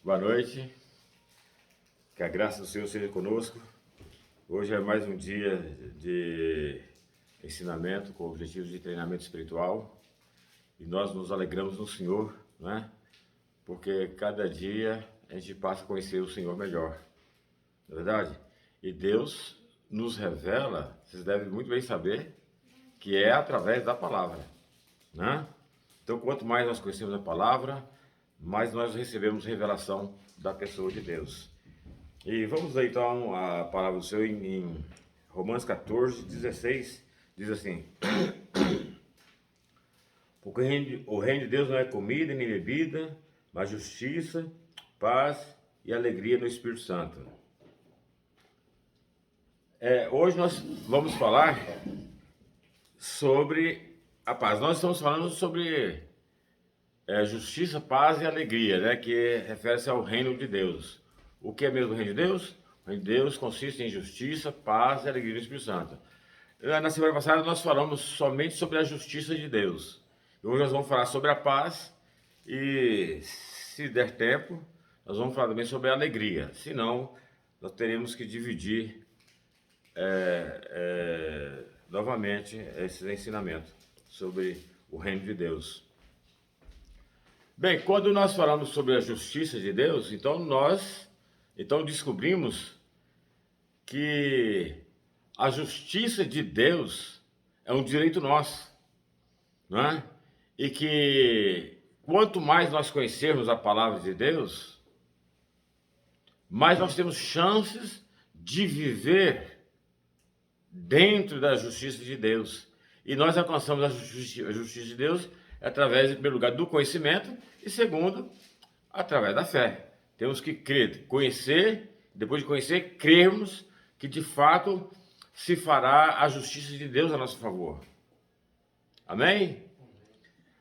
Boa noite, que a graça do Senhor seja conosco. Hoje é mais um dia de ensinamento com o objetivo de treinamento espiritual e nós nos alegramos no Senhor, né? Porque cada dia a gente passa a conhecer o Senhor melhor, não é verdade? E Deus nos revela, vocês devem muito bem saber, que é através da palavra, né? Então, quanto mais nós conhecemos a palavra, mais nós recebemos revelação da pessoa de Deus. E vamos ler então a palavra do Senhor em Romanos 14, 16, diz assim: porque o reino de Deus não é comida nem bebida, mas justiça, paz e alegria no Espírito Santo. Hoje nós vamos falar sobre a paz. Nós estamos falando sobre justiça, paz e alegria, né? Que refere-se ao reino de Deus. O que é mesmo o reino de Deus? O reino de Deus consiste em justiça, paz e alegria no Espírito Santo. Na semana passada nós falamos somente sobre a justiça de Deus. Hoje nós vamos falar sobre a paz e, se der tempo, nós vamos falar também sobre a alegria. Senão, nós teremos que dividir novamente esse ensinamento sobre o reino de Deus. Bem, quando nós falamos sobre a justiça de Deus, então descobrimos que a justiça de Deus é um direito nosso, não é? E que quanto mais nós conhecermos a palavra de Deus, mais nós temos chances de viver dentro da justiça de Deus. E nós alcançamos a justiça de Deus através, em primeiro lugar, do conhecimento e, segundo, através da fé. Temos que crer, conhecer, depois de conhecer, crermos que de fato se fará a justiça de Deus a nosso favor. Amém?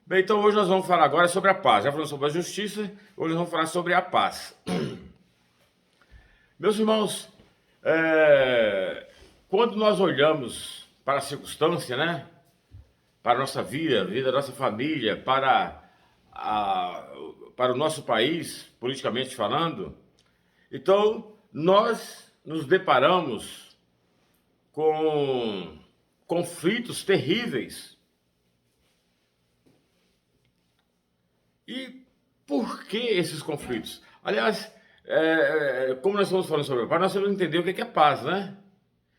Bem, então hoje nós vamos falar agora sobre a paz. Já falamos sobre a justiça, hoje nós vamos falar sobre a paz. Meus irmãos, quando nós olhamos para a circunstância, né? Para a nossa vida, a vida da nossa família, para o nosso país, politicamente falando, então nós nos deparamos com conflitos terríveis. E por que esses conflitos? Aliás, como nós estamos falando sobre a paz, nós temos que entender o que é paz, né?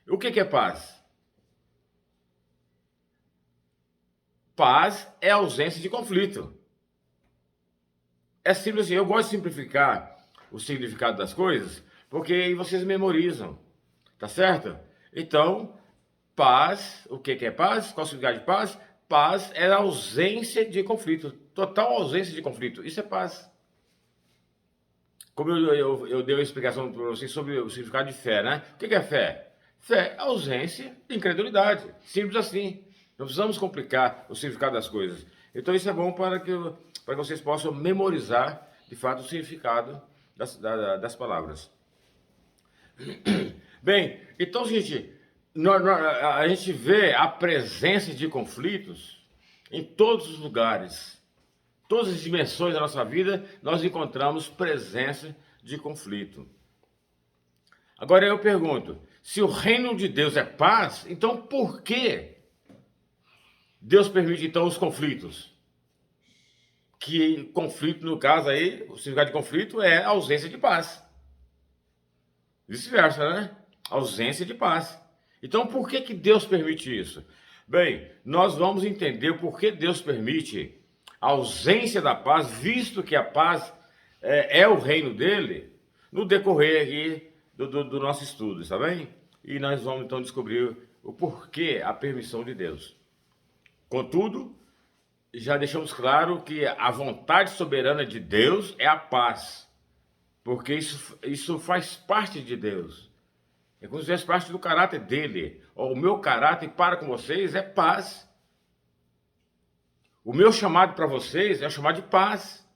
O que é paz? Paz é ausência de conflito. É simples assim, eu gosto de simplificar o significado das coisas, porque aí vocês memorizam, tá certo? Então, paz, o que é paz? Qual é o significado de paz? Paz é a ausência de conflito, total ausência de conflito, isso é paz. Como eu dei uma explicação para vocês sobre o significado de fé, né? O que é fé? Fé é ausência de incredulidade, simples assim. Não precisamos complicar o significado das coisas. Então isso é bom para que vocês possam memorizar, de fato, o significado das palavras. Bem, então, gente, a gente vê a presença de conflitos em todos os lugares. Todas as dimensões da nossa vida, nós encontramos presença de conflito. Agora eu pergunto, se o reino de Deus é paz, então por que Deus permite então os conflitos? Que conflito, no caso aí, o significado de conflito é ausência de paz. Vice-versa, né? Ausência de paz. Então, por que Deus permite isso? Bem, nós vamos entender o porquê Deus permite a ausência da paz, visto que a paz é o reino dele, no decorrer aqui do nosso estudo, está bem? E nós vamos então descobrir o porquê a permissão de Deus. Contudo, já deixamos claro que a vontade soberana de Deus é a paz, porque isso faz parte de Deus. É como se fizesse parte do caráter dele. O meu caráter para com vocês é paz. O meu chamado para vocês é um chamado de paz.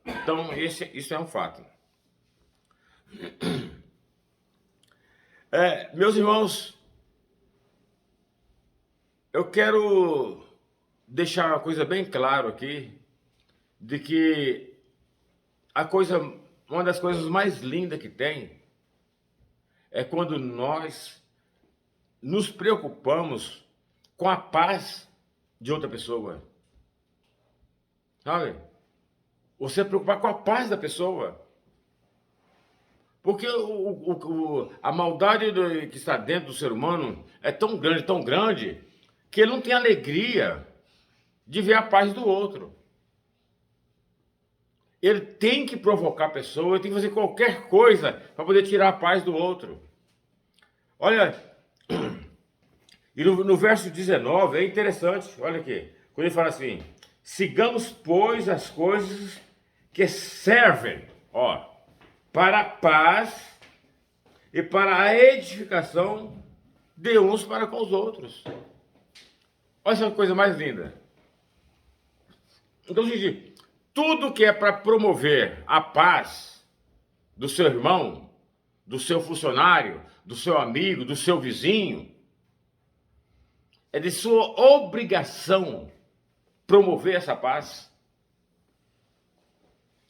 Então, isso é um fato. Meus irmãos, eu quero deixar uma coisa bem clara aqui, de que uma das coisas mais lindas que tem é quando nós nos preocupamos com a paz de outra pessoa. Sabe? Você preocupar com a paz da pessoa. Porque a maldade que está dentro do ser humano é tão grande, que ele não tem alegria de ver a paz do outro. Ele tem que provocar a pessoa, ele tem que fazer qualquer coisa para poder tirar a paz do outro. Olha, e no verso 19 é interessante, olha aqui, quando ele fala assim: sigamos, pois, as coisas que servem, para a paz e para a edificação de uns para com os outros. Olha essa coisa mais linda. Então, gente, tudo que é para promover a paz do seu irmão, do seu funcionário, do seu amigo, do seu vizinho, é de sua obrigação promover essa paz.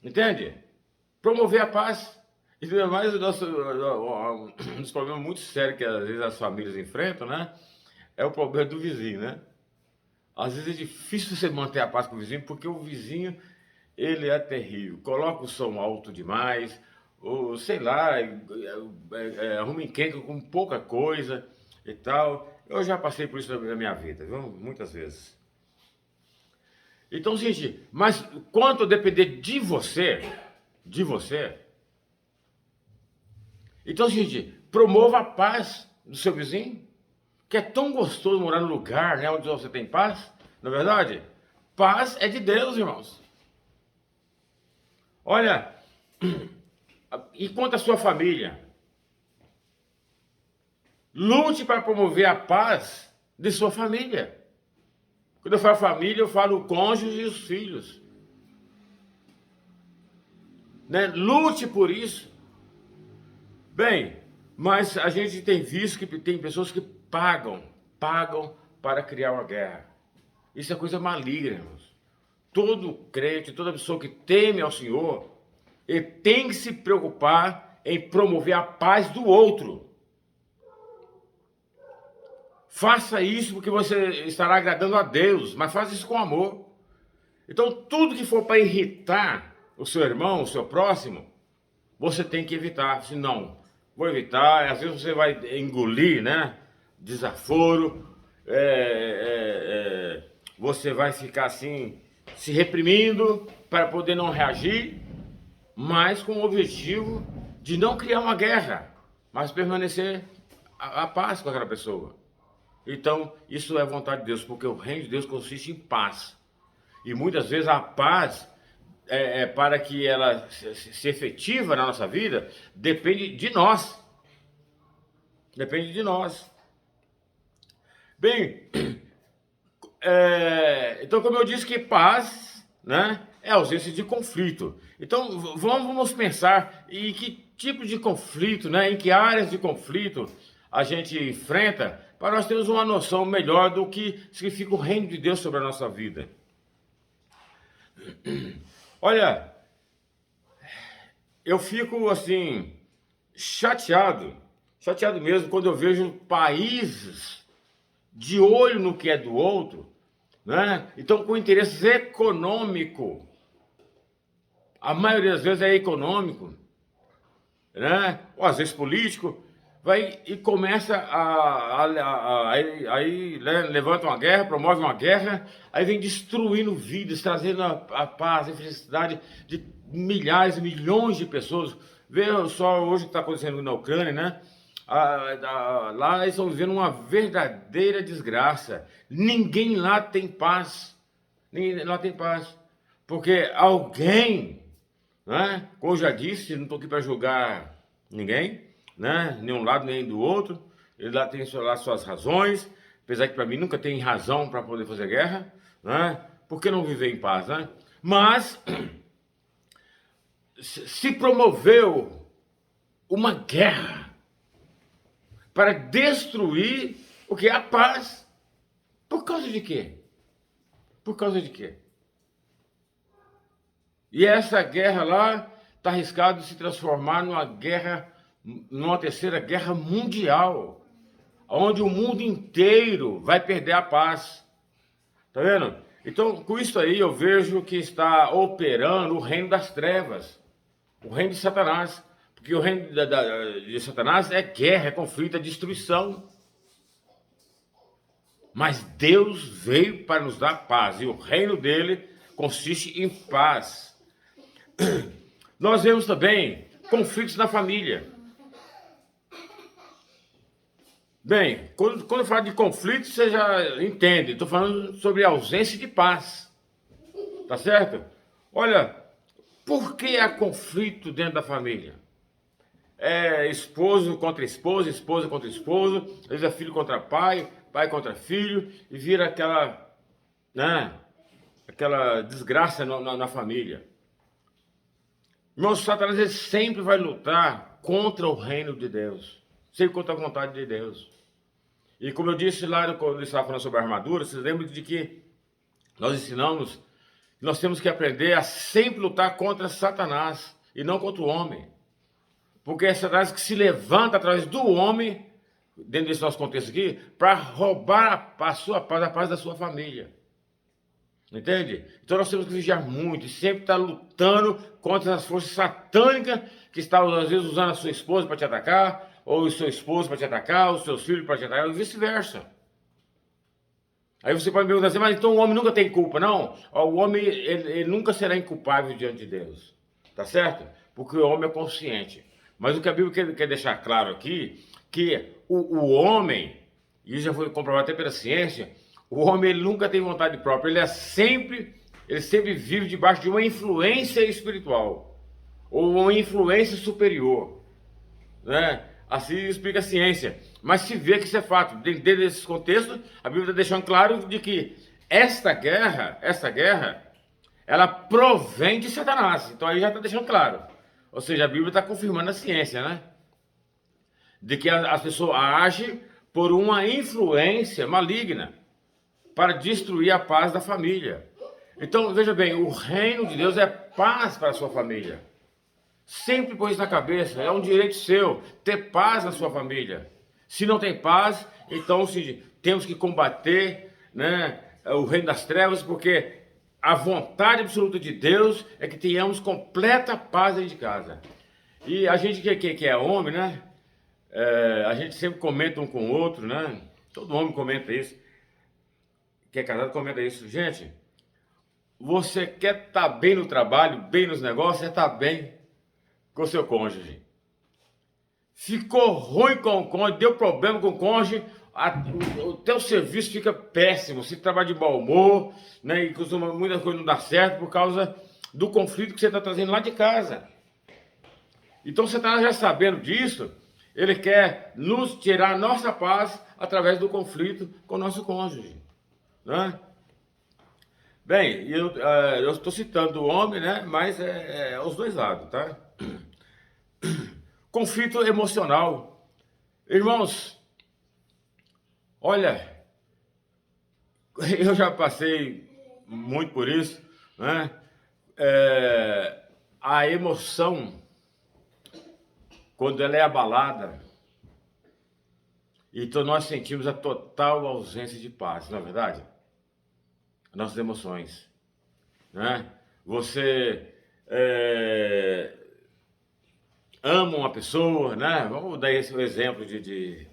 Entende? Promover a paz. E mais um dos problemas muito sérios que às vezes as famílias enfrentam, né? É o problema do vizinho, né? Às vezes é difícil você manter a paz com o vizinho, porque o vizinho, ele é terrível. Coloca o som alto demais, ou sei lá, arruma encrenca com pouca coisa e tal. Eu já passei por isso na minha vida, viu? Muitas vezes. Então, gente, mas quanto depender de você, então, gente, promova a paz do seu vizinho, que é tão gostoso morar no lugar, né, onde você tem paz, não é verdade? Paz é de Deus, irmãos. Olha, e quanto à sua família, lute para promover a paz de sua família. Quando eu falo família, eu falo o cônjuge e os filhos. Né? Lute por isso. Bem, mas a gente tem visto que tem pessoas que pagam para criar uma guerra. Isso é coisa maligna, irmãos. Todo crente, toda pessoa que teme ao Senhor, ele tem que se preocupar em promover a paz do outro. Faça isso porque você estará agradando a Deus, mas faça isso com amor. Então, tudo que for para irritar o seu irmão, o seu próximo, você tem que evitar. Se não, vou evitar. Às vezes você vai engolir, né? Desaforo. Você vai ficar assim, se reprimindo para poder não reagir, mas com o objetivo de não criar uma guerra, mas permanecer a paz com aquela pessoa. Então, isso é vontade de Deus, porque o reino de Deus consiste em paz. E muitas vezes a paz, para que ela se efetiva na nossa vida, depende de nós. Depende de nós. Bem, então, como eu disse que paz, né, é ausência de conflito. Então, vamos pensar em que tipo de conflito, né, em que áreas de conflito a gente enfrenta, para nós termos uma noção melhor do que significa o reino de Deus sobre a nossa vida. Olha, eu fico assim, chateado mesmo, quando eu vejo países de olho no que é do outro, né? Então, com interesses econômicos, a maioria das vezes é econômico, né? Ou às vezes político, vai e começa aí né, levanta uma guerra, promove uma guerra, aí vem destruindo vidas, trazendo a paz, a felicidade de milhares, milhões de pessoas. Veja só hoje o que está acontecendo na Ucrânia, né? Lá eles estão vivendo uma verdadeira desgraça. Ninguém lá tem paz. Ninguém lá tem paz. Porque alguém, né? Como eu já disse, não estou aqui para julgar ninguém, né? Nem um lado nem do outro. Ele lá tem lá suas razões, apesar que para mim nunca tem razão para poder fazer guerra, né? Por que não viver em paz, né? Mas se promoveu uma guerra para destruir o que é a paz. Por causa de quê? Por causa de quê? E essa guerra lá está arriscado de se transformar numa guerra, numa terceira guerra mundial, onde o mundo inteiro vai perder a paz. Tá vendo? Então, com isso aí, eu vejo que está operando o reino das trevas, o reino de Satanás. Porque o reino de Satanás é guerra, é conflito, é destruição. Mas Deus veio para nos dar paz, e o reino dele consiste em paz. Nós vemos também conflitos na família. Bem, quando eu falo de conflito, você já entende. Estou falando sobre ausência de paz. Tá certo? Olha, por que há conflito dentro da família? É esposo contra esposa, esposa contra esposo, às vezes é filho contra pai, pai contra filho, e vira aquela, né, aquela desgraça na família. Irmãos, Satanás ele sempre vai lutar contra o reino de Deus, sempre contra a vontade de Deus. E como eu disse lá quando eu estava falando sobre a armadura, vocês lembram de que nós ensinamos que nós temos que aprender a sempre lutar contra Satanás e não contra o homem. Porque é Satanás que se levanta através do homem, dentro desse nosso contexto aqui, para roubar a sua paz, a paz da sua família. Entende? Então nós temos que vigiar muito e sempre estar lutando contra as forças satânicas que estão, às vezes, usando a sua esposa para te atacar, ou o seu esposo para te atacar, os seus filhos para te atacar, e vice-versa. Aí você pode me perguntar assim, mas então o homem nunca tem culpa, não? O homem ele nunca será inculpável diante de Deus, tá certo? Porque o homem é consciente. Mas o que a Bíblia quer deixar claro aqui, que o homem, e isso já foi comprovado até pela ciência, o homem ele nunca tem vontade própria, ele sempre vive debaixo de uma influência espiritual, ou uma influência superior, né? Assim explica a ciência. Mas se vê que isso é fato. Dentro desses contextos, a Bíblia está deixando claro de que esta guerra, ela provém de Satanás. Então aí já está deixando claro. Ou seja, a Bíblia está confirmando a ciência, né? De que as pessoas agem por uma influência maligna para destruir a paz da família. Então, veja bem, o reino de Deus é paz para a sua família. Sempre põe isso na cabeça, é um direito seu ter paz na sua família. Se não tem paz, então temos que combater, né, o reino das trevas, porque a vontade absoluta de Deus é que tenhamos completa paz dentro de casa. E a gente que é homem, né, a gente sempre comenta um com o outro, né, todo homem comenta isso, que é casado comenta isso. Gente, você quer estar bem no trabalho, bem nos negócios, é estar bem com o seu cônjuge. Ficou ruim com o cônjuge, deu problema com o cônjuge, o teu serviço fica péssimo, você trabalha de mau humor, né, e costuma muitas coisas não dar certo por causa do conflito que você está trazendo lá de casa. Então você está já sabendo disso, ele quer nos tirar a nossa paz através do conflito com o nosso cônjuge, né? Bem, eu estou citando o homem, né, mas é os dois lados, tá? Conflito emocional. Irmãos, olha, eu já passei muito por isso, né? A emoção, quando ela é abalada, então nós sentimos a total ausência de paz, não é verdade? Nossas emoções, né? Você ama uma pessoa, né? Vamos dar esse exemplo de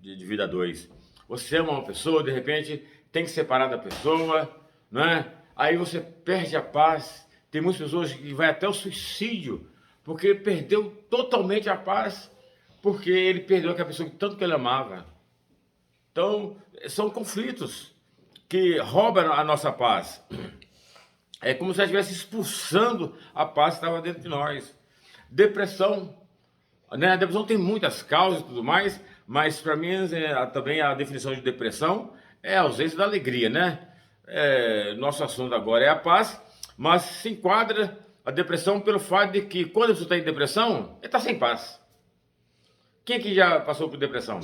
vida 2. Você ama uma pessoa, de repente tem que separar da pessoa, né? Aí você perde a paz. Tem muitas pessoas que vai até o suicídio, porque perdeu totalmente a paz, porque ele perdeu aquela pessoa que tanto que ele amava. Então, são conflitos que roubam a nossa paz. É como se ela estivesse expulsando a paz que estava dentro de nós. Depressão, né? A depressão tem muitas causas e tudo mais, mas para mim também a definição de depressão é a ausência da alegria, né? Nosso assunto agora é a paz, mas se enquadra a depressão pelo fato de que quando você está em depressão, ele está sem paz. Quem aqui já passou por depressão?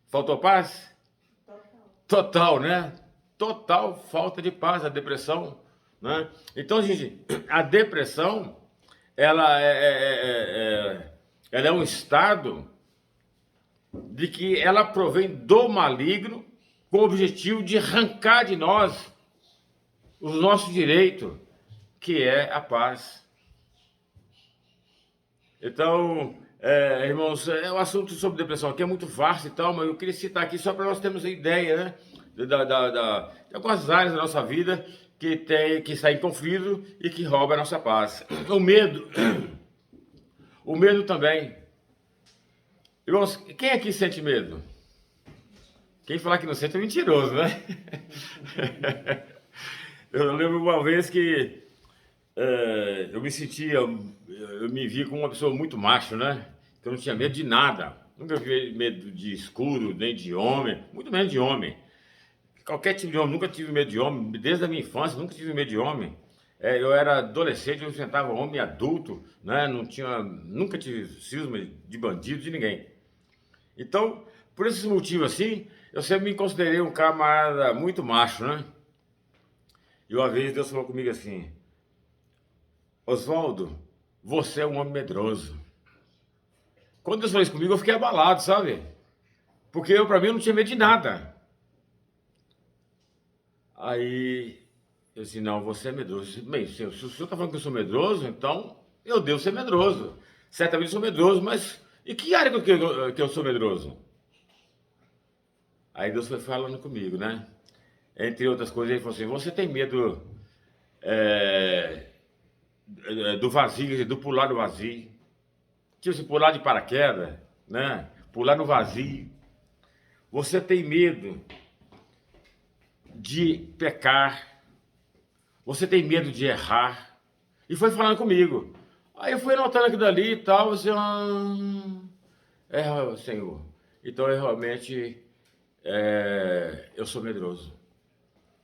Faltou paz? Total, né? Total falta de paz, a depressão. né? Então, gente, a depressão, ela ela é um estado de que ela provém do maligno com o objetivo de arrancar de nós o nosso direito, que é a paz. Então, irmãos, o assunto sobre depressão aqui é muito vasto e tal, mas eu queria citar aqui só para nós termos a ideia, né, de algumas áreas da nossa vida que está em conflito e que rouba a nossa paz. O medo, o medo também. Irmãos, quem aqui sente medo? Quem falar que não sente é mentiroso, né? Eu lembro uma vez que eu me vi como uma pessoa muito macho, né? Que eu não tinha medo de nada. Nunca tive medo de escuro, nem de homem, muito menos de homem. Qualquer tipo de homem, nunca tive medo de homem, desde a minha infância, nunca tive medo de homem. Eu era adolescente, eu enfrentava homem adulto, né? Nunca tive cisma de bandido, de ninguém. Então, por esses motivos assim, eu sempre me considerei um camarada muito macho, né? E uma vez Deus falou comigo assim: Oswaldo, você é um homem medroso. Quando Deus falou isso comigo, eu fiquei abalado, sabe? Porque pra mim, eu não tinha medo de nada. Aí, eu disse, não, você é medroso. Eu disse, bem, se o senhor tá falando que eu sou medroso, então eu devo ser medroso. Certamente eu sou medroso, mas e que área que eu sou medroso? Aí Deus foi falando comigo, né? Entre outras coisas, ele falou assim, você tem medo do vazio, do pular do vazio. Tipo assim, pular de paraquedas, né? Pular no vazio. Você tem medo de pecar. Você tem medo de errar. E foi falando comigo. Aí eu fui anotando aquilo dali e tal. Assim, Senhor. Então eu realmente eu sou medroso.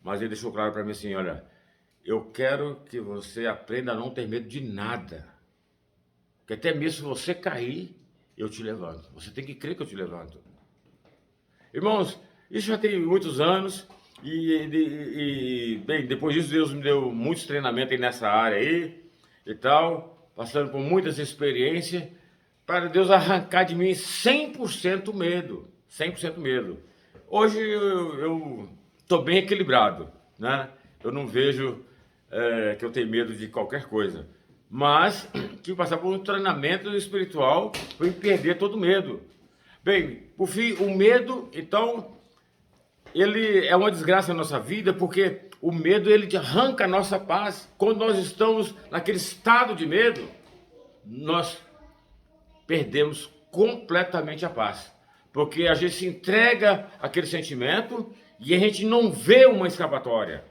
Mas ele deixou claro para mim assim, olha, eu quero que você aprenda a não ter medo de nada. Porque até mesmo se você cair, eu te levanto. Você tem que crer que eu te levanto. Irmãos, isso já tem muitos anos bem, depois disso Deus me deu muitos treinamentos aí nessa área aí e tal, passando por muitas experiências, para Deus arrancar de mim 100% medo, 100% medo. Hoje eu tô bem equilibrado, né? Eu não vejo que eu tenho medo de qualquer coisa, mas tive que passar por um treinamento espiritual para eu perder todo o medo. Bem, por fim, o medo, então, ele é uma desgraça na nossa vida, porque o medo, ele arranca a nossa paz. Quando nós estamos naquele estado de medo, nós perdemos completamente a paz. Porque a gente se entrega àquele sentimento e a gente não vê uma escapatória.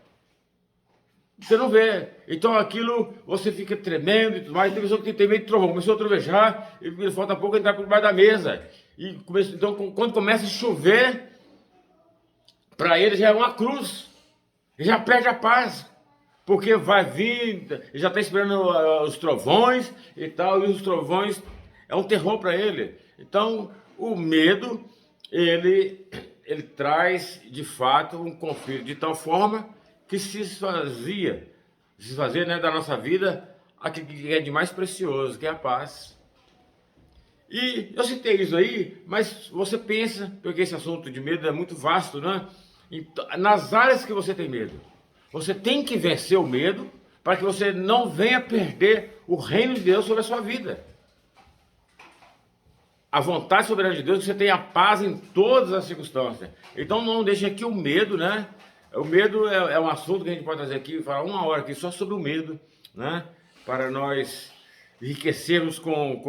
Você não vê. Então aquilo, você fica tremendo e tudo mais. Tem pessoa que tem medo de trovão. Começou a trovejar, e falta pouco entrar por debaixo da mesa. Então, quando começa a chover, para ele já é uma cruz. Ele já perde a paz. Porque vai vir, ele já está esperando os trovões e tal. E os trovões é um terror para ele. Então, o medo, ele traz, de fato, um conflito de tal forma que se desfazia, né, da nossa vida aquilo que é de mais precioso, que é a paz. E eu citei isso aí, mas você pensa, porque esse assunto de medo é muito vasto, né? Então, nas áreas que você tem medo, você tem que vencer o medo para que você não venha perder o reino de Deus sobre a sua vida. A vontade soberana de Deus, que você tenha paz em todas as circunstâncias. Então não deixe aqui o medo, né? O medo é um assunto que a gente pode trazer aqui, falar uma hora aqui só sobre o medo, né? Para nós enriquecermos com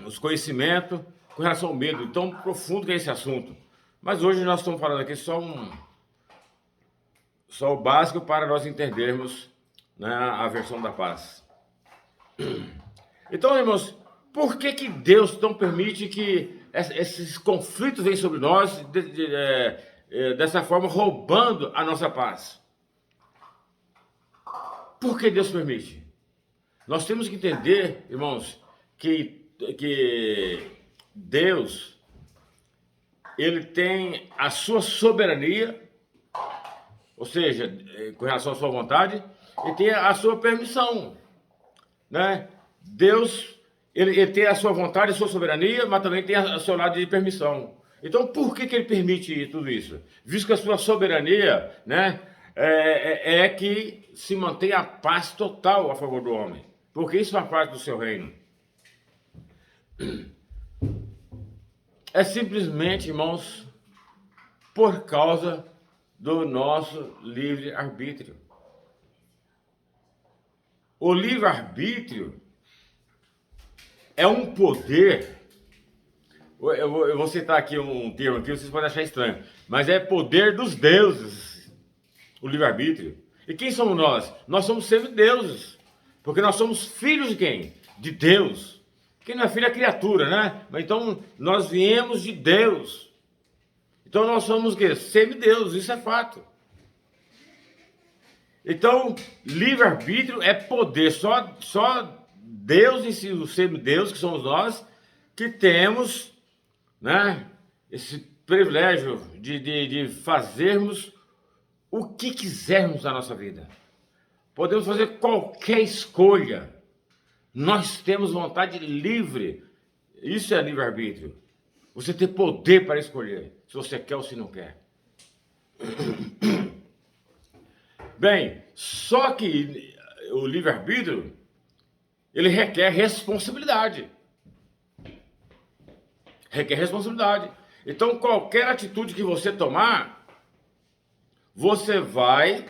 os conhecimentos com relação ao medo, tão profundo que é esse assunto. Mas hoje nós estamos falando aqui só o básico para nós entendermos, né, a versão da paz. Então, irmãos, por que Deus não permite que esses conflitos venham sobre nós dessa forma, roubando a nossa paz? Por que Deus permite? Nós temos que entender, irmãos, que Deus, ele tem a sua soberania ou seja, com relação à sua vontade, e tem a sua permissão, né? Deus, ele tem a sua vontade, a sua soberania, mas também tem o seu lado de permissão. Então, por que ele permite tudo isso? Visto que a sua soberania, né, é que se mantém a paz total a favor do homem, porque isso faz parte do seu reino. É simplesmente, irmãos, por causa do nosso livre-arbítrio. O livre-arbítrio é um poder. Eu vou citar aqui um termo que vocês podem achar estranho, mas é poder dos deuses, o livre-arbítrio. E quem somos nós? Nós somos semideuses, porque nós somos filhos de quem? De Deus. Quem não é filho é criatura, né? Mas então nós viemos de Deus. Então nós somos o quê? Semideuses, isso é fato. Então, livre-arbítrio é poder, só Deus em si, o semideus, que somos nós, que temos, né, esse privilégio de fazermos o que quisermos na nossa vida. Podemos fazer qualquer escolha. Nós temos vontade livre. Isso é livre-arbítrio. Você tem poder para escolher se você quer ou se não quer. Bem, só que o livre-arbítrio, ele requer responsabilidade. Requer responsabilidade. Então, qualquer atitude que você tomar, você vai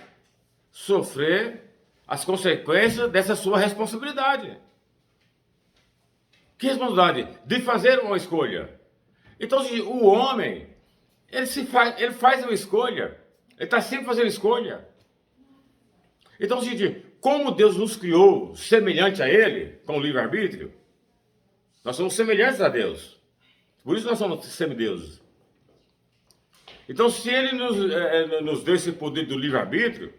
sofrer as consequências dessa sua responsabilidade. Que responsabilidade? De fazer uma escolha. Então, o homem, ele faz uma escolha. Ele está sempre fazendo escolha. Então, gente, como Deus nos criou semelhante a Ele, com o livre-arbítrio, nós somos semelhantes a Deus. Por isso nós somos semideuses. Então, se Ele nos deu esse poder do livre-arbítrio,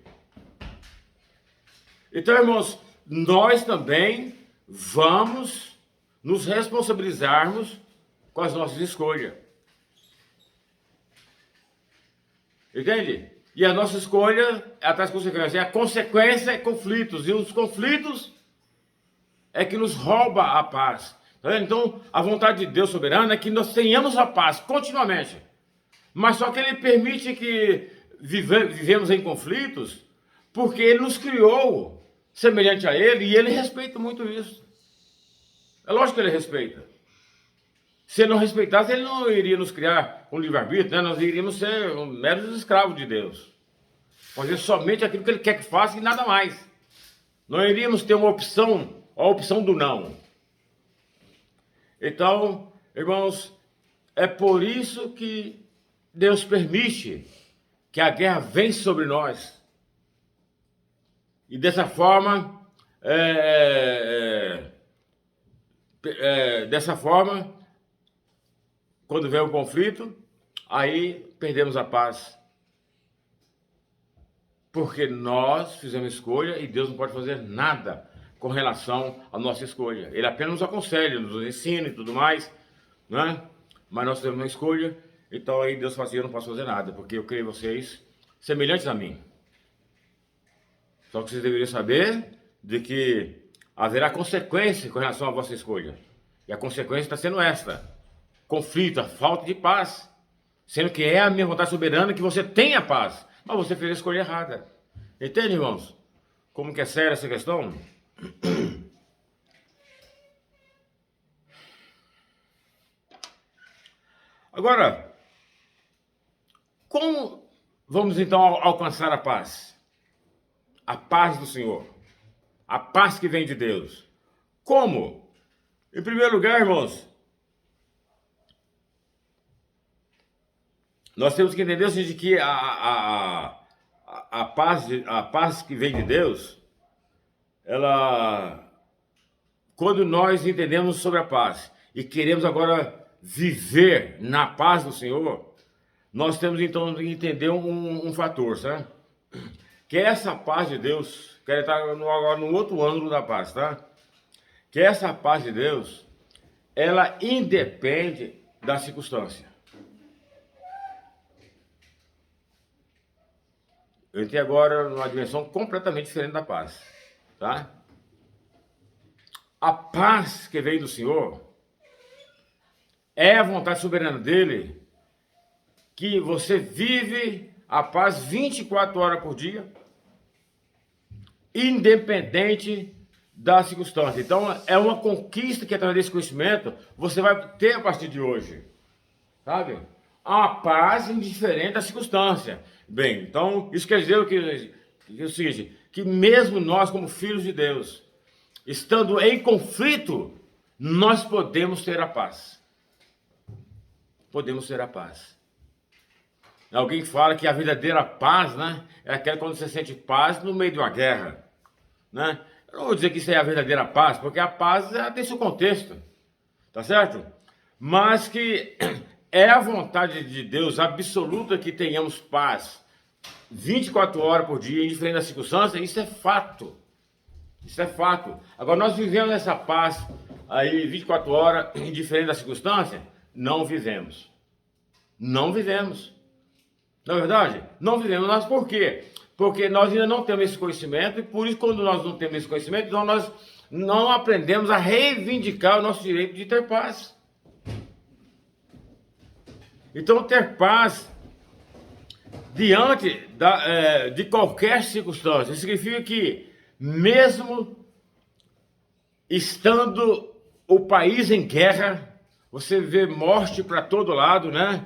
então, irmãos, nós também vamos nos responsabilizarmos com as nossas escolhas. Entende? E a nossa escolha traz consequências. E a consequência é conflitos. E os conflitos é que nos rouba a paz. Tá vendo? Então, a vontade de Deus soberana é que nós tenhamos a paz continuamente. Mas só que Ele permite que vivemos em conflitos, porque Ele nos criou semelhante a Ele e Ele respeita muito isso. É lógico que Ele respeita. Se Ele não respeitasse, Ele não iria nos criar com livre-arbítrio, né? Nós iríamos ser meros escravos de Deus. Fazer somente aquilo que Ele quer que faça e nada mais. Não iríamos ter uma opção, a opção do não. Então, irmãos, é por isso que Deus permite que a guerra venha sobre nós. E dessa forma, quando vem o conflito, aí perdemos a paz. Porque nós fizemos escolha e Deus não pode fazer nada com relação à nossa escolha. Ele apenas nos aconselha, nos ensina e tudo mais, né? Mas nós temos uma escolha, então aí Deus fala assim, eu não posso fazer nada, porque eu criei vocês semelhantes a mim. Só que vocês deveriam saber de que haverá consequência com relação à vossa escolha. E a consequência está sendo esta: conflito, a falta de paz. Sendo que é a minha vontade soberana que você tenha paz. Mas você fez a escolha errada. Entende, irmãos? Como que é séria essa questão? Agora, como vamos então alcançar a paz? A paz do Senhor. A paz que vem de Deus. Como? Em primeiro lugar, irmãos, nós temos que entender o seguinte, que a paz que vem de Deus, ela, quando nós entendemos sobre a paz e queremos agora viver na paz do Senhor, nós temos então que entender um fator, sabe? Que essa paz de Deus, quero estar agora no outro ângulo da paz, tá? Que essa paz de Deus, ela independe da circunstância. eu entrei agora numa dimensão completamente diferente da paz, tá? A paz que veio do Senhor é a vontade soberana dele, que você vive a paz 24 horas por dia, independente da circunstância. Então, é uma conquista que, através desse conhecimento, você vai ter a partir de hoje, sabe? A paz indiferente da circunstância. Bem, então, isso quer dizer que é o seguinte, que mesmo nós, como filhos de Deus, estando em conflito, nós podemos ter a paz. Podemos ter a paz. Alguém fala que a verdadeira paz, né, é aquela quando você sente paz no meio de uma guerra, né? Eu não vou dizer que isso é a verdadeira paz, porque a paz tem seu contexto, tá certo? Mas que é a vontade de Deus absoluta que tenhamos paz 24 horas por dia, indiferente da circunstância, isso é fato. Isso é fato. Agora, nós vivemos essa paz aí 24 horas, indiferente da circunstância? Não vivemos. Não vivemos. Não é verdade? Não vivemos. Nós por quê? Porque nós ainda não temos esse conhecimento, e por isso, quando nós não temos esse conhecimento, então nós não aprendemos a reivindicar o nosso direito de ter paz. Então, ter paz diante de qualquer circunstância significa que, mesmo estando o país em guerra, você vê morte para todo lado, né?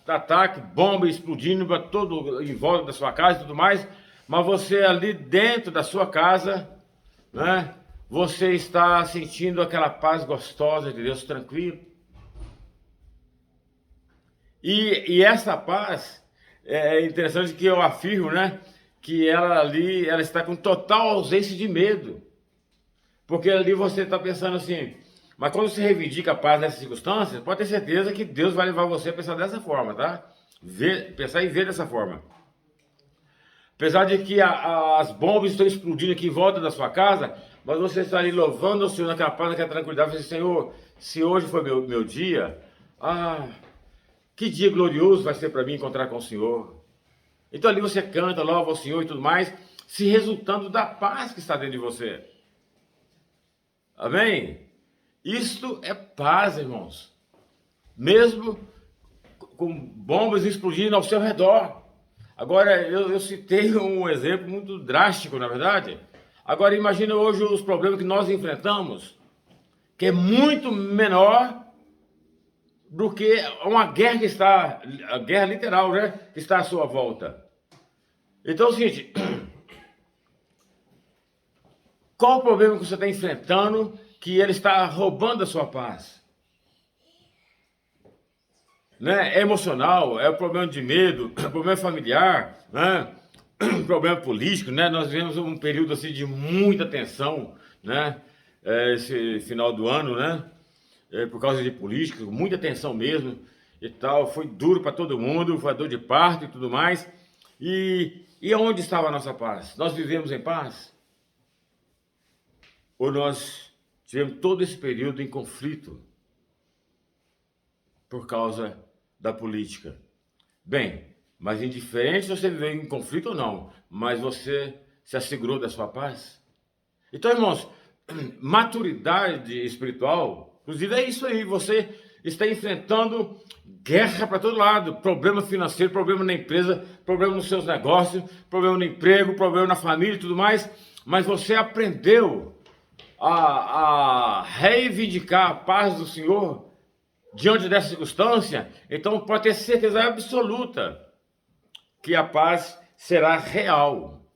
Ataque, bomba explodindo para todo em volta da sua casa e tudo mais, mas você ali dentro da sua casa, né? Você está sentindo aquela paz gostosa de Deus, tranquilo. E essa paz é interessante que eu afirmo, né? Que ela ali, ela está com total ausência de medo. Porque ali você está pensando assim, mas quando você reivindica a paz nessas circunstâncias, pode ter certeza que Deus vai levar você a pensar dessa forma, tá? Pensar e ver dessa forma. Apesar de que as bombas estão explodindo aqui em volta da sua casa, mas você está ali louvando o Senhor naquela paz, naquela tranquilidade, você diz, Senhor, se hoje foi meu dia, que dia glorioso vai ser para mim encontrar com o Senhor. Então ali você canta, louva o Senhor e tudo mais, se resultando da paz que está dentro de você. Amém? Isto é paz, irmãos. Mesmo com bombas explodindo ao seu redor. Agora, eu citei um exemplo muito drástico, na verdade. Agora, imagine hoje os problemas que nós enfrentamos, que é muito menor do que uma guerra que está, a guerra literal, né, que está à sua volta. Então é o seguinte, qual o problema que você está enfrentando que ele está roubando a sua paz? Né? É emocional, é o problema de medo, é o problema familiar, né? Problema político, né? Nós vivemos um período assim de muita tensão, né? Esse final do ano, né? Por causa de política, muita tensão mesmo e tal. Foi duro para todo mundo, foi dor de parto e tudo mais. E onde estava a nossa paz? Nós vivemos em paz? Ou nós tivemos todo esse período em conflito por causa da política? Bem, mas indiferente se você viver em conflito ou não, mas você se assegurou da sua paz? Então, irmãos, maturidade espiritual, inclusive é isso aí, você está enfrentando guerra para todo lado, problema financeiro, problema na empresa, problema nos seus negócios, problema no emprego, problema na família e tudo mais, mas você aprendeu a reivindicar a paz do Senhor diante dessa circunstância, então pode ter certeza absoluta que a paz será real.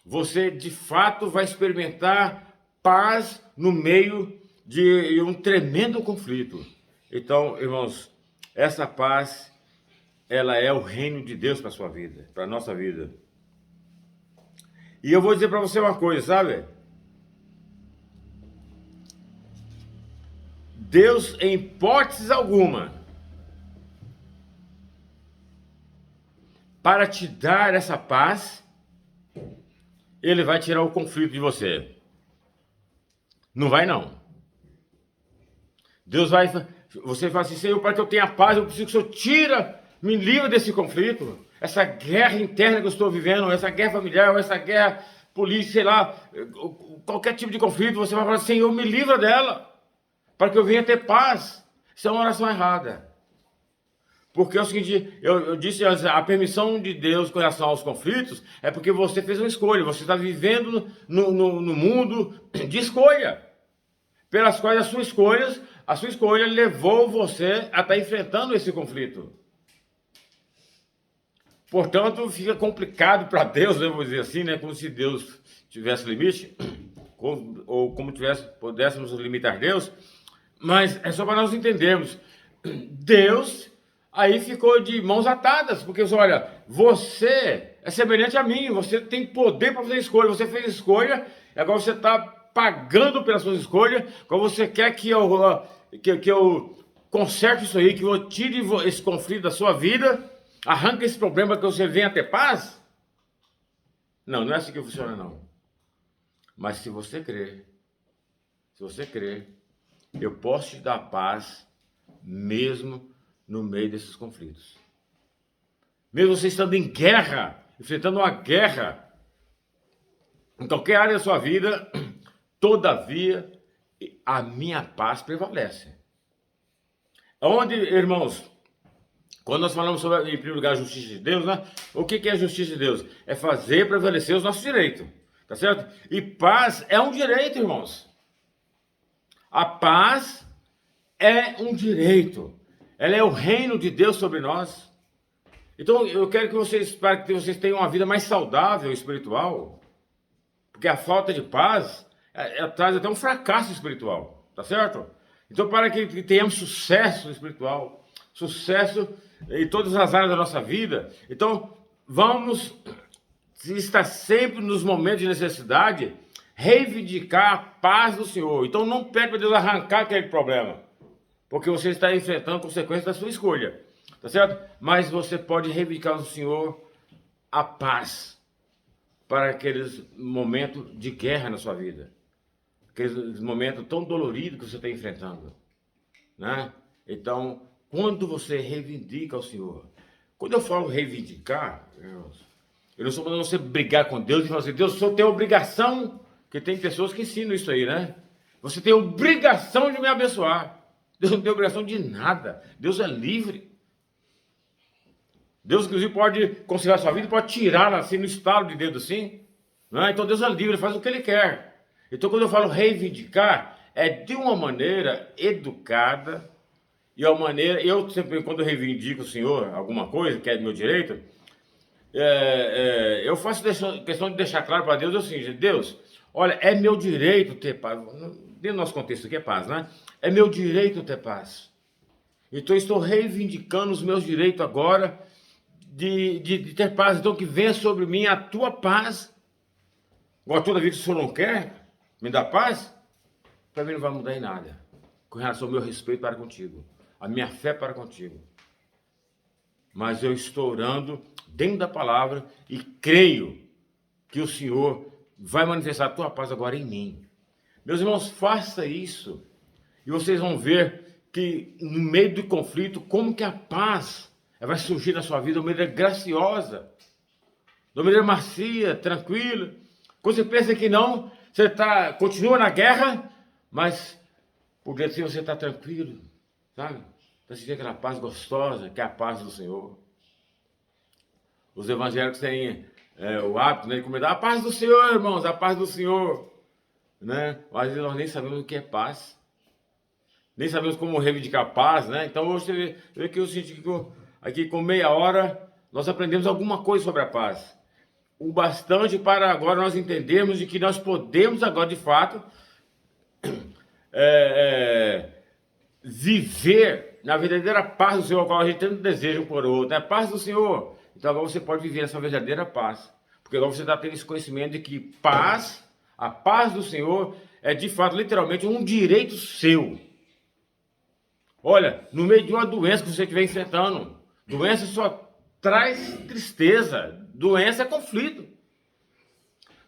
Você de fato vai experimentar paz no meio de um tremendo conflito. Então, irmãos, essa paz, ela é o reino de Deus para a sua vida, para a nossa vida. E eu vou dizer para você uma coisa, sabe? Deus, em hipótese alguma, para te dar essa paz, Ele vai tirar o conflito de você. Não vai, não. Deus vai... Você fala assim, Senhor, para que eu tenha paz, eu preciso que o Senhor me livre desse conflito. essa guerra interna que eu estou vivendo, essa guerra familiar, essa guerra política, sei lá, qualquer tipo de conflito, você vai falar, Senhor, me livra dela, para que eu venha ter paz. Isso é uma oração errada. Porque é o seguinte, eu disse, a permissão de Deus com relação aos conflitos é porque você fez uma escolha, você está vivendo no mundo de escolha, pelas quais a sua escolha levou você a estar enfrentando esse conflito. Portanto, fica complicado para Deus, né, vou dizer assim, né, como se Deus tivesse limite, ou como pudéssemos limitar Deus, mas é só para nós entendermos, Deus aí ficou de mãos atadas, porque olha, você é semelhante a mim, você tem poder para fazer escolha, você fez escolha, e agora você está pagando pelas suas escolhas, agora você quer que eu conserte isso aí, que eu tire esse conflito da sua vida, arranque esse problema que você venha ter paz? Não é assim que funciona não. Mas se você crer, eu posso te dar paz mesmo no meio desses conflitos. Mesmo você estando em guerra, enfrentando uma guerra, em qualquer área da sua vida, todavia, a minha paz prevalece. Onde, irmãos, quando nós falamos sobre, em primeiro lugar, a justiça de Deus, né? O que é a justiça de Deus? É fazer prevalecer os nossos direitos, tá certo? E paz é um direito, irmãos. A paz é um direito. Ela é o reino de Deus sobre nós. Então, eu quero para que vocês tenham uma vida mais saudável espiritual, porque a falta de paz ela traz até um fracasso espiritual, tá certo? Então, para que tenhamos sucesso espiritual, sucesso em todas as áreas da nossa vida, então, vamos estar sempre nos momentos de necessidade, reivindicar a paz do Senhor. Então, não pede para Deus arrancar aquele problema, porque você está enfrentando consequências da sua escolha, tá certo? Mas você pode reivindicar ao Senhor a paz para aqueles momentos de guerra na sua vida, aqueles momentos tão doloridos que você está enfrentando, né? Então, quando você reivindica ao Senhor, quando eu falo reivindicar, eu não estou mandando você brigar com Deus e falar assim, Deus, o Senhor tem obrigação, porque tem pessoas que ensinam isso aí, né? Você tem obrigação de me abençoar. Deus não tem obrigação de nada. Deus é livre. Deus, inclusive, pode conciliar a sua vida, pode tirá-la assim, no estalo de dedo assim. Né? Então, Deus é livre, ele faz o que ele quer. Então, quando eu falo reivindicar, é de uma maneira educada. E uma maneira, eu sempre, quando eu reivindico o Senhor alguma coisa, que é meu direito, eu faço questão de deixar claro para Deus o seguinte, Deus, olha, é meu direito ter paz. Dentro do nosso contexto aqui é paz, né? É meu direito ter paz. Então, estou reivindicando os meus direitos agora de ter paz. Então, que venha sobre mim a tua paz. Agora, toda vez que o Senhor não quer me dar paz, para mim não vai mudar em nada. Com relação ao meu respeito para contigo, a minha fé para contigo. Mas eu estou orando dentro da palavra e creio que o Senhor vai manifestar a tua paz agora em mim. Meus irmãos, faça isso e vocês vão ver que no meio do conflito, como que a paz vai surgir na sua vida de uma maneira graciosa, de uma maneira macia, tranquila. Quando você pensa que não, você continua na guerra, mas por dentro de você está tranquilo, sabe? Está sentindo aquela paz gostosa, que é a paz do Senhor. Os evangélicos têm o hábito, né, de comentar a paz do Senhor, irmãos, a paz do Senhor. Né? Mas nós nem sabemos o que é paz, nem sabemos como reivindicar paz, né? Então hoje você vê que eu senti que aqui com meia hora nós aprendemos alguma coisa sobre a paz, o bastante para agora nós entendermos de que nós podemos agora de fato viver na verdadeira paz do Senhor, a qual a gente tanto deseja um por outro, né? Paz do Senhor. Então agora você pode viver essa verdadeira paz, porque agora você está tendo esse conhecimento de que paz, a paz do Senhor é de fato, literalmente, um direito seu. Olha, no meio de uma doença que você estiver enfrentando, doença só traz tristeza, doença é conflito.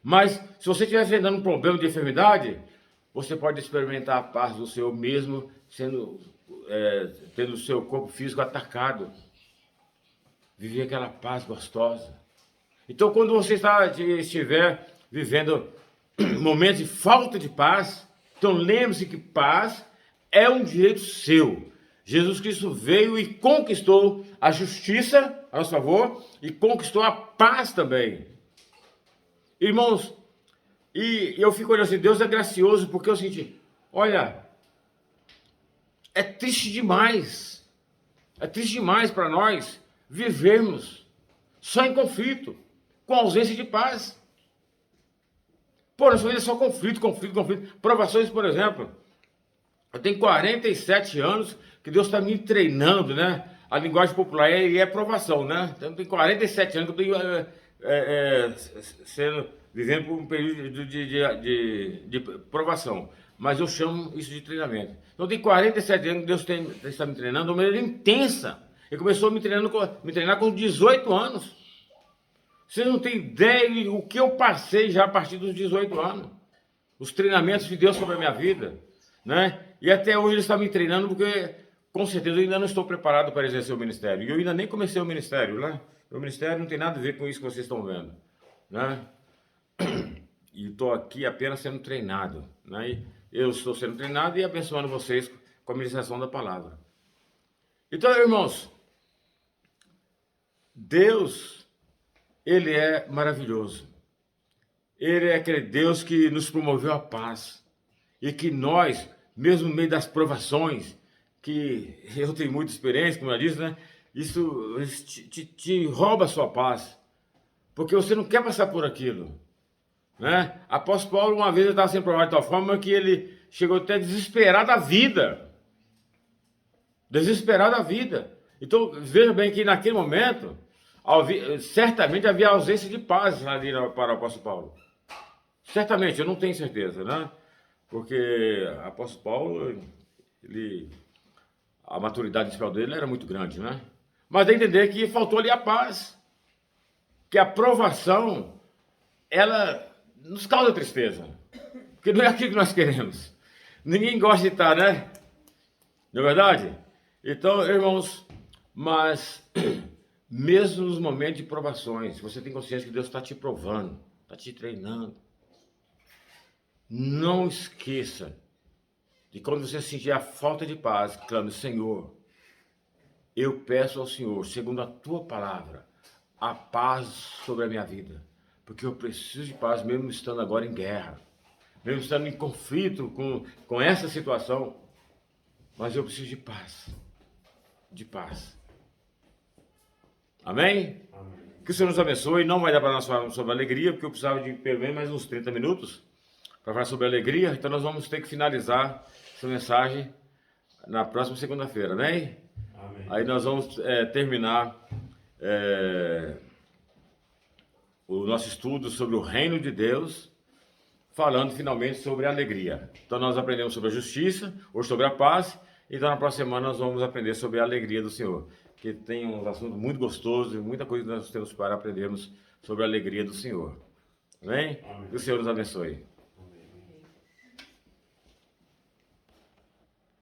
Mas se você estiver enfrentando um problema de enfermidade, você pode experimentar a paz do Senhor mesmo tendo o seu corpo físico atacado. viver aquela paz gostosa. Então, quando você estiver vivendo momentos de falta de paz, então lembre-se que paz é um direito seu. Jesus Cristo veio e conquistou a justiça a nosso favor e conquistou a paz também. Irmãos, e eu fico olhando assim, Deus é gracioso, porque eu senti, olha, é triste demais para nós vivermos só em conflito, com ausência de paz. Pô, nossa vida é só conflito. Provações, por exemplo, eu tenho 47 anos que Deus está me treinando, né? A linguagem popular é provação, né? Então, tem 47 anos que eu tenho vivendo por um período de provação. Mas eu chamo isso de treinamento. Então, tem 47 anos que Deus está me treinando de uma maneira intensa. Ele começou me treinar com 18 anos. Vocês não têm ideia do que eu passei já a partir dos 18 anos. Os treinamentos de Deus sobre a minha vida, né? E até hoje Ele está me treinando porque, com certeza, eu ainda não estou preparado para exercer o ministério. E eu ainda nem comecei o ministério, né? O ministério não tem nada a ver com isso que vocês estão vendo, né? E estou aqui apenas sendo treinado, né? E eu estou sendo treinado e abençoando vocês com a ministração da palavra. Então, irmãos, Deus, Ele é maravilhoso. Ele é aquele Deus que nos promoveu a paz. E que nós, mesmo no meio das provações, que eu tenho muita experiência, como eu disse, né? Isso te rouba a sua paz. Porque você não quer passar por aquilo, né? Apóstolo Paulo, uma vez, ele estava sendo provado de tal forma que ele chegou até a desesperar da vida. Desesperar da vida. Então, veja bem que naquele momento, certamente havia ausência de paz ali para o apóstolo Paulo. Certamente, eu não tenho certeza, né? Porque o apóstolo Paulo, a maturidade espiritual dele era muito grande, né? Mas dá a entender que faltou ali a paz. Que a provação, ela nos causa tristeza. Porque não é aquilo que nós queremos. Ninguém gosta de estar, né? Não é verdade? Então, irmãos, mas mesmo nos momentos de provações, você tem consciência que Deus está te provando, está te treinando. Não esqueça de quando você sentir a falta de paz, clame, Senhor, eu peço ao Senhor, segundo a tua palavra, a paz sobre a minha vida. Porque eu preciso de paz, mesmo estando agora em guerra, mesmo estando em conflito com essa situação, mas eu preciso de paz. De paz. Amém? Amém. Que o Senhor nos abençoe. Não vai dar para nós falar sobre alegria, porque eu precisava de pelo menos mais uns 30 minutos para falar sobre alegria. Então nós vamos ter que finalizar essa mensagem na próxima segunda-feira, amém? Amém. Aí nós vamos terminar o nosso estudo sobre o reino de Deus, falando finalmente sobre a alegria. Então nós aprendemos sobre a justiça, hoje sobre a paz. Então, na próxima semana, nós vamos aprender sobre a alegria do Senhor, que tem um assunto muito gostoso e muita coisa que nós temos para aprendermos sobre a alegria do Senhor. Amém? Amém. Que o Senhor nos abençoe.